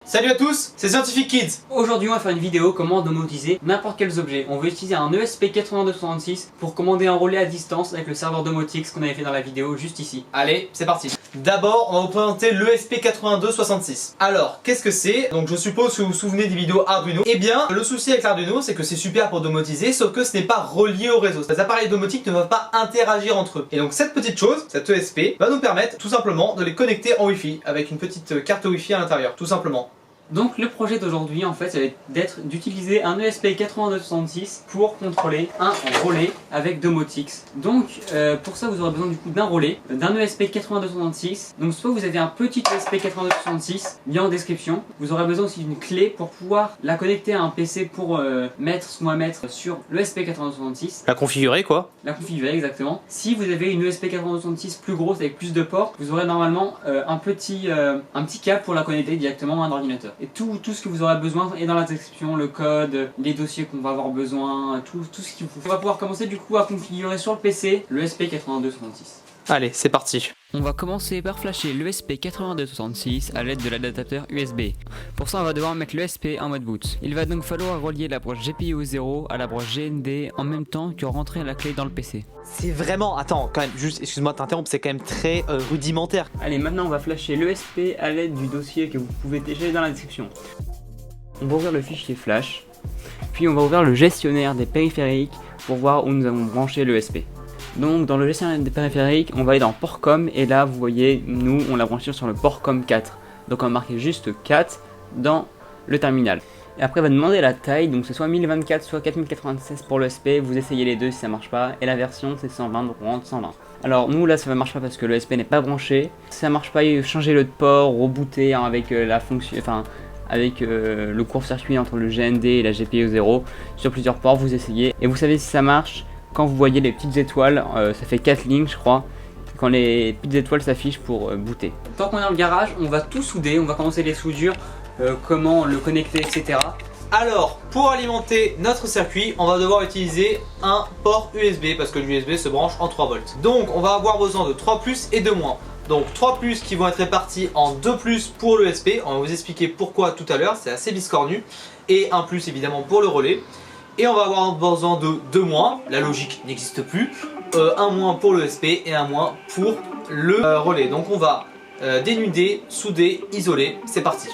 Salut à tous, c'est Scientific Kids. Aujourd'hui on va faire une vidéo comment domotiser n'importe quels objets. On veut utiliser un ESP8266 pour commander un relais à distance avec le serveur Domotix qu'on avait fait dans la vidéo juste ici. Allez, c'est parti. D'abord, on va vous présenter l'ESP8266. Alors, qu'est-ce que c'est? Donc je suppose que vous vous souvenez des vidéos Arduino. Eh bien, le souci avec l'Arduino, c'est que c'est super pour domotiser, sauf que ce n'est pas relié au réseau. Les appareils domotiques ne peuvent pas interagir entre eux. Et donc cette petite chose, cette ESP, va nous permettre tout simplement de les connecter en Wi-Fi avec une petite carte Wi-Fi à l'intérieur, tout simplement. Donc le projet d'aujourd'hui en fait ça va être d'utiliser un ESP8266 pour contrôler un relais avec Domotix. Donc pour ça vous aurez besoin du coup d'un relais, d'un ESP8266. Donc soit vous avez un petit ESP8266, lien en description. Vous aurez besoin aussi d'une clé pour pouvoir la connecter à un PC pour mettre ce qu'on va mettre sur l'ESP8266. La configurer quoi? La configurer exactement. Si vous avez une ESP8266 plus grosse avec plus de ports, vous aurez normalement un petit câble pour la connecter directement à un ordinateur. Et tout ce que vous aurez besoin est dans la description, le code, les dossiers qu'on va avoir besoin, tout ce qu'il faut. On va pouvoir commencer du coup à configurer sur le PC le ESP8266. Allez, c'est parti. On va commencer par flasher l'ESP8266 à l'aide de l'adaptateur USB. Pour ça on va devoir mettre l'ESP en mode boot. Il va donc falloir relier la broche GPIO 0 à la broche GND en même temps que rentrer la clé dans le PC. C'est vraiment... Attends, quand même, juste, excuse-moi de t'interrompre, c'est quand même très rudimentaire. Allez, maintenant on va flasher l'ESP à l'aide du dossier que vous pouvez télécharger dans la description. On va ouvrir le fichier flash, puis on va ouvrir le gestionnaire des périphériques pour voir où nous avons branché l'ESP. Donc dans le gestionnaire des périphériques, on va aller dans Portcom et là vous voyez, nous on l'a branché sur le Portcom 4. Donc on va marquer juste 4 dans le terminal. Et après, on va demander la taille, donc c'est soit 1024, soit 4096 pour l'ESP. Vous essayez les deux si ça marche pas. Et la version, c'est 120, donc on rentre 120. Alors, nous là, ça ne marche pas parce que l'ESP n'est pas branché. Si ça marche pas, changez-le de port, rebooter avec la fonction, avec le court-circuit entre le GND et la GPIO 0 sur plusieurs ports. Vous essayez et vous savez si ça marche quand vous voyez les petites étoiles. Ça fait 4 lignes, je crois. Quand les petites étoiles s'affichent pour booter. Tant qu'on est dans le garage, on va tout souder. On va commencer les soudures. Comment le connecter, etc. Alors, pour alimenter notre circuit, on va devoir utiliser un port USB parce que l'USB se branche en 3 volts. Donc, on va avoir besoin de 3 plus et 2 moins. Donc, 3 plus qui vont être répartis en 2 plus pour l'ESP. On va vous expliquer pourquoi tout à l'heure, c'est assez biscornu. Et 1 plus évidemment pour le relais. Et on va avoir besoin de 2 moins, la logique n'existe plus. 1 moins pour l'ESP et 1 moins pour le relais. Donc, on va dénuder, souder, isoler. C'est parti.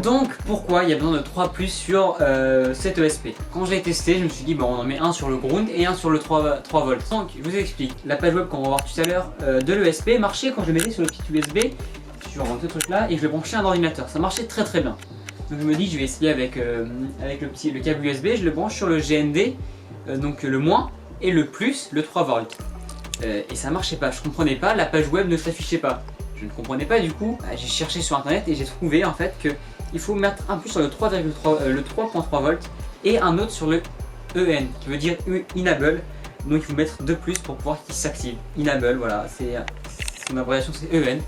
Donc pourquoi il y a besoin de 3 plus sur cette ESP? Quand je l'ai testé, je me suis dit bon on en met un sur le ground et un sur le 3 volts. Donc je vous explique, la page web qu'on va voir tout à l'heure de l'ESP marchait quand je le mettais sur le petit USB, sur ce truc là, et je le branchais à un ordinateur. Ça marchait très très bien. Donc je me dis je vais essayer avec le câble USB, je le branche sur le GND, donc le moins, et le plus, le 3 volts. Et ça marchait pas, je comprenais pas, la page web ne s'affichait pas. Je ne comprenais pas du coup, j'ai cherché sur internet et j'ai trouvé en fait que il faut mettre un plus sur le 3.3 volts et un autre sur le EN qui veut dire Enable. Donc il faut mettre 2 plus pour pouvoir qu'il s'active. Enable, voilà, c'est son abréviation, c'est EN. Et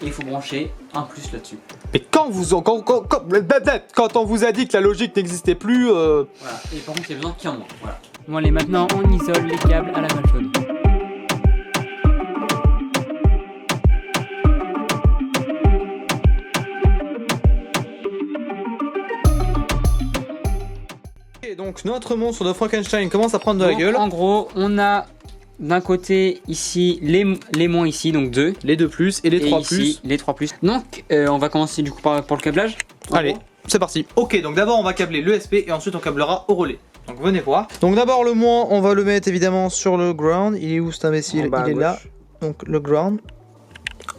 il faut brancher un plus là-dessus. Mais quand on vous a dit que la logique n'existait plus... Voilà, et par contre il y a besoin qu'il y en ait. Voilà. Bon allez, maintenant on isole les câbles à la malle chaude. Donc notre monstre de Frankenstein commence à prendre de la gueule. En gros, on a d'un côté ici les moins ici, donc 2. Les 2 plus et les 3 ici, plus. les 3 plus. Donc on va commencer du coup pour le câblage. Allez, c'est parti. Ok, donc d'abord on va câbler l'ESP et ensuite on câblera au relais. Donc venez voir. Donc d'abord le moins, on va le mettre évidemment sur le ground. Il est où cet imbécile? Il est là. Donc le ground.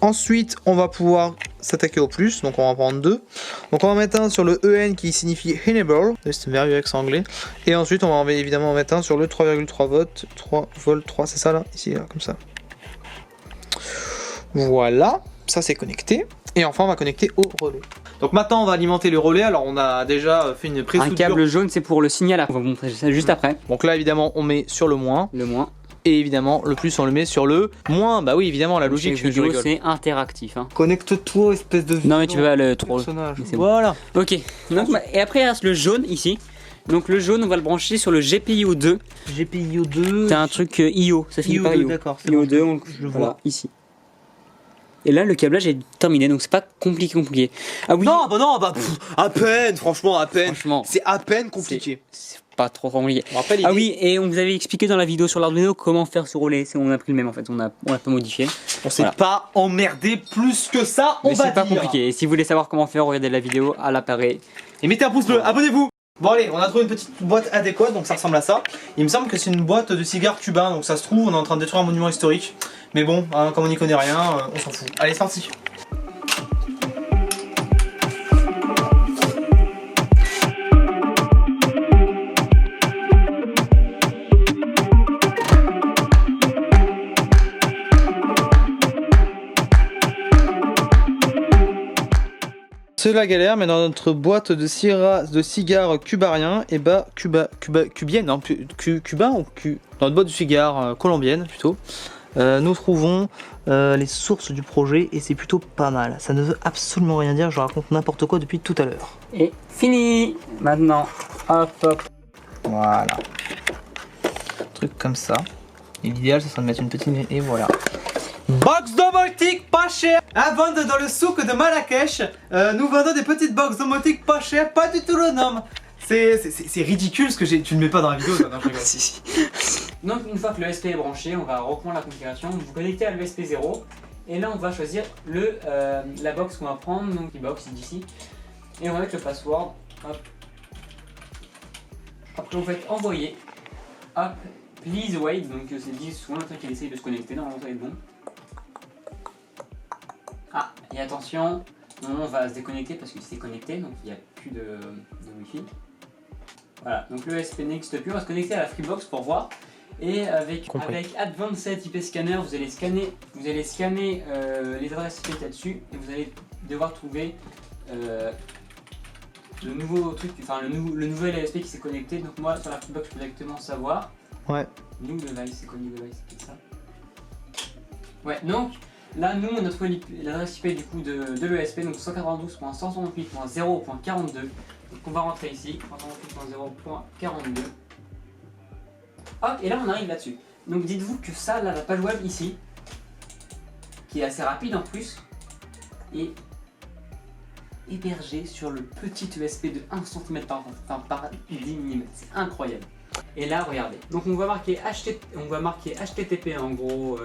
Ensuite, on va pouvoir s'attaquer au plus, donc on va en prendre 2. Donc on va mettre un sur le EN qui signifie Enable, c'est un merveilleux accent anglais. Et ensuite, on va évidemment mettre un sur le 3,3 volts, 3 volts 3, c'est ça là, ici, là, comme ça. Voilà, ça c'est connecté. Et enfin, on va connecter au relais. Donc maintenant on va alimenter le relais, alors on a déjà fait une pré-soudure. Un câble jaune c'est pour le signal, on va vous montrer ça juste après. Donc là évidemment on met sur le moins. Le moins. Et évidemment le plus on le met sur le moins. Bah oui évidemment la logique je rigole. C'est interactif. Hein. Connecte-toi espèce de... Non mais tu peux pas le trop. Voilà. Ok, donc, et après il reste le jaune ici. Donc le jaune on va le brancher sur le GPIO 2. GPIO 2. C'est un truc IO, ça finit par IO. D'accord. IO 2, donc je le vois ici. Et là le câblage est terminé donc c'est pas compliqué. Ah oui. Non à peine, franchement à peine. Franchement, c'est à peine compliqué. C'est pas trop compliqué. Bon, après, ah oui, et on vous avait expliqué dans la vidéo sur l'Arduino comment faire ce relais. On a pris le même en fait, on l'a pas modifié. On s'est pas emmerdé plus que ça, on va dire. C'est pas compliqué. Et si vous voulez savoir comment faire, regardez la vidéo à l'appareil. Et mettez un pouce bleu, abonnez-vous. Bon allez, on a trouvé une petite boîte adéquate, donc ça ressemble à ça. Il me semble que c'est une boîte de cigares cubains, donc ça se trouve, on est en train de détruire un monument historique. Mais bon, hein, comme on n'y connaît rien, on s'en fout. Allez, c'est parti. C'est la galère, mais dans notre boîte de cigares cubariens, et bah cubienne, non, cubain ou dans notre boîte de cigares colombienne plutôt, nous trouvons les sources du projet et c'est plutôt pas mal. Ça ne veut absolument rien dire, je raconte n'importe quoi depuis tout à l'heure. Et fini. Maintenant, hop. Voilà. Truc comme ça. Et l'idéal, ce serait de mettre une petite et voilà. Box domotique pas cher. À vendre dans le souk de Marrakech. Nous vendons des petites box domotiques pas chères, pas du tout le nom. C'est ridicule ce que j'ai. Tu ne mets pas dans la vidéo, toi, non, je rigole. Si. Donc une fois que le SP est branché, on va reprendre la configuration. Vous connectez à l'USP 0 et là on va choisir la box qu'on va prendre, donc box d'ici. Et on va mettre le password. Hop. Après vous faites envoyer. Hop. Please wait. Donc c'est 10 secondes le temps qu'il essaye de se connecter. Normalement ça va être bon. Ah, et attention, on va se déconnecter parce qu'il s'est connecté, donc il n'y a plus de Wi-Fi. Voilà, donc le SP n'existe plus, on va se connecter à la Freebox pour voir. Et avec Advanced IP Scanner, vous allez scanner les adresses IP là-dessus et vous allez devoir trouver le nouveau truc, enfin le nouvel ASP qui s'est connecté. Donc moi sur la Freebox je peux directement savoir. Ouais. New device, c'est quoi new device? C'est ça. Ouais, donc là, nous, on a trouvé l'adresse IP du coup de l'ESP, donc 192.168.0.42. Donc on va rentrer ici, 168.0.42. Hop, et là on arrive là-dessus. Donc dites-vous que ça, là, la page web ici, qui est assez rapide en plus, est hébergée sur le petit ESP de 1 cm par 10 mm. C'est incroyable. Et là, regardez. Donc on va marquer HTTP en gros,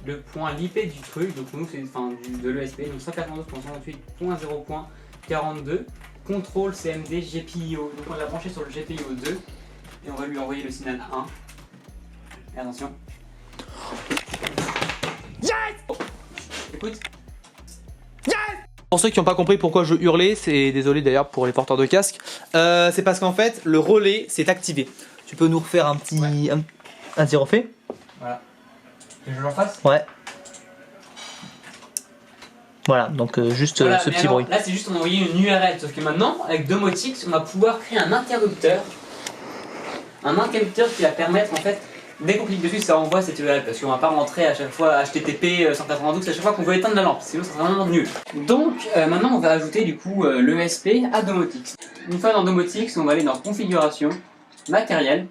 le point l'IP du truc. Donc pour nous c'est de l'ESP. Donc 192.168.0.42. Contrôle CMD GPIO. Donc on l'a branché sur le GPIO 2 et on va lui envoyer le signal 1. Et attention. Yes! Oh. Écoute. Yes! Pour ceux qui n'ont pas compris pourquoi je hurlais, c'est désolé d'ailleurs pour les porteurs de casque, c'est parce qu'en fait le relais s'est activé. Tu peux nous refaire un petit, ouais. un petit refait? Voilà. Et je le refasse? Ouais. Voilà, donc juste voilà, ce petit alors, bruit. Là c'est juste on a envoyé une URL, sauf que maintenant avec Domotix on va pouvoir créer un interrupteur. Un interrupteur qui va permettre en fait, dès qu'on clique dessus ça envoie cette URL parce qu'on va pas rentrer à chaque fois HTTP 192 à chaque fois qu'on veut éteindre la lampe, sinon ça serait vraiment nul. Donc maintenant on va ajouter du coup l'ESP à Domotix. Une fois dans Domotix on va aller dans configuration, matériel.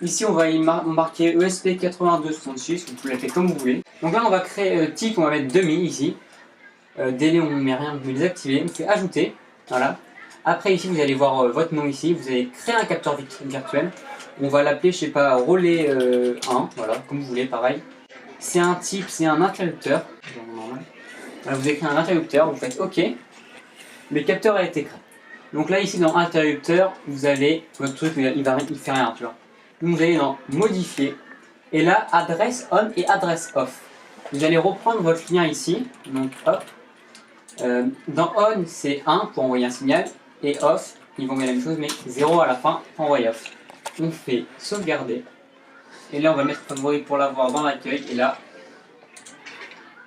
Ici on va y marquer ESP8266, vous pouvez l'appeler comme vous voulez. Donc là on va créer type, on va mettre demi ici. Délai on ne met rien, vous désactivez, on fait ajouter, voilà. Après ici vous allez voir votre nom ici, vous allez créer un capteur virtuel. On va l'appeler, je sais pas, relais 1, voilà, comme vous voulez, pareil. C'est un type, c'est un interrupteur. Voilà, vous écrivez un interrupteur, vous faites OK. Le capteur a été créé. Donc là ici dans interrupteur, vous avez votre truc, il fait rien, tu vois. Donc vous allez dans modifier et là adresse on et adresse off. Vous allez reprendre votre lien ici, donc hop. Dans on c'est 1 pour envoyer un signal et off, ils vont envoyer la même chose mais 0 à la fin pour envoyer off. On fait sauvegarder et là on va mettre favori pour l'avoir dans l'accueil et là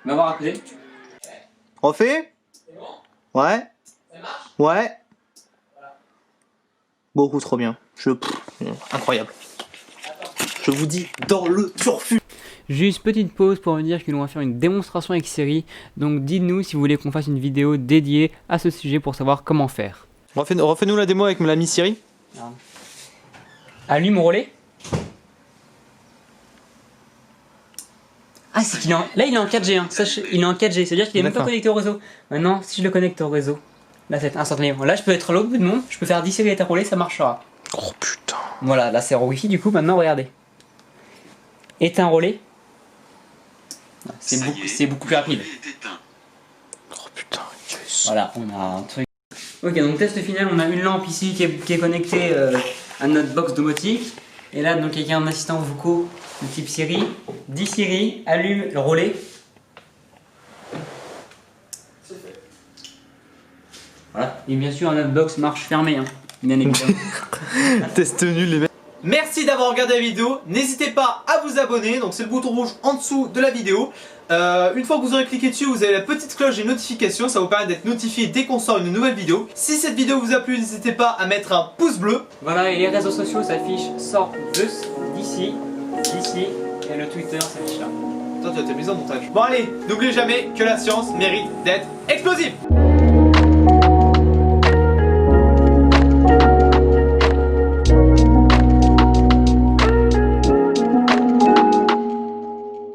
on va voir appelé. Refait? Ouais. Ouais. Beaucoup trop bien. Incroyable. Je vous dis, dans le turfu. Juste petite pause pour vous dire que nous allons faire une démonstration avec Siri. Donc dites-nous si vous voulez qu'on fasse une vidéo dédiée à ce sujet pour savoir comment faire. Refais-nous la démo avec l'ami Siri. Allume mon relais. Ah, c'est qu'il est en... Là il est en 4G, hein. Il est en 4G, c'est-à-dire qu'il est même pas connecté au réseau. Maintenant, si je le connecte au réseau, là c'est instantanément. Là je peux être à l'autre bout du monde, je peux faire 10 Siri est un relais, ça marchera. Oh putain. Voilà, là c'est en Wi-Fi du coup, maintenant regardez. Éteins relais. C'est beaucoup plus rapide. Oh putain, yes. Voilà, on a un truc. Ok, donc test final, on a une lampe ici qui est connectée à notre box domotique. Et là, donc, il y a un assistant vocaux de type Siri. Dis Siri, allume le relais. Voilà, et bien sûr, notre box marche fermée, hein, bien évidemment. Test nul les mecs. Merci d'avoir regardé la vidéo, n'hésitez pas à vous abonner, donc c'est le bouton rouge en dessous de la vidéo. Une fois que vous aurez cliqué dessus, vous avez la petite cloche des notifications, ça vous permet d'être notifié dès qu'on sort une nouvelle vidéo. Si cette vidéo vous a plu, n'hésitez pas à mettre un pouce bleu. Voilà, et les réseaux sociaux s'affichent sort d'ici, et le Twitter s'affiche là. Toi tu as tes mises en montage. Bon allez, n'oubliez jamais que la science mérite d'être explosive.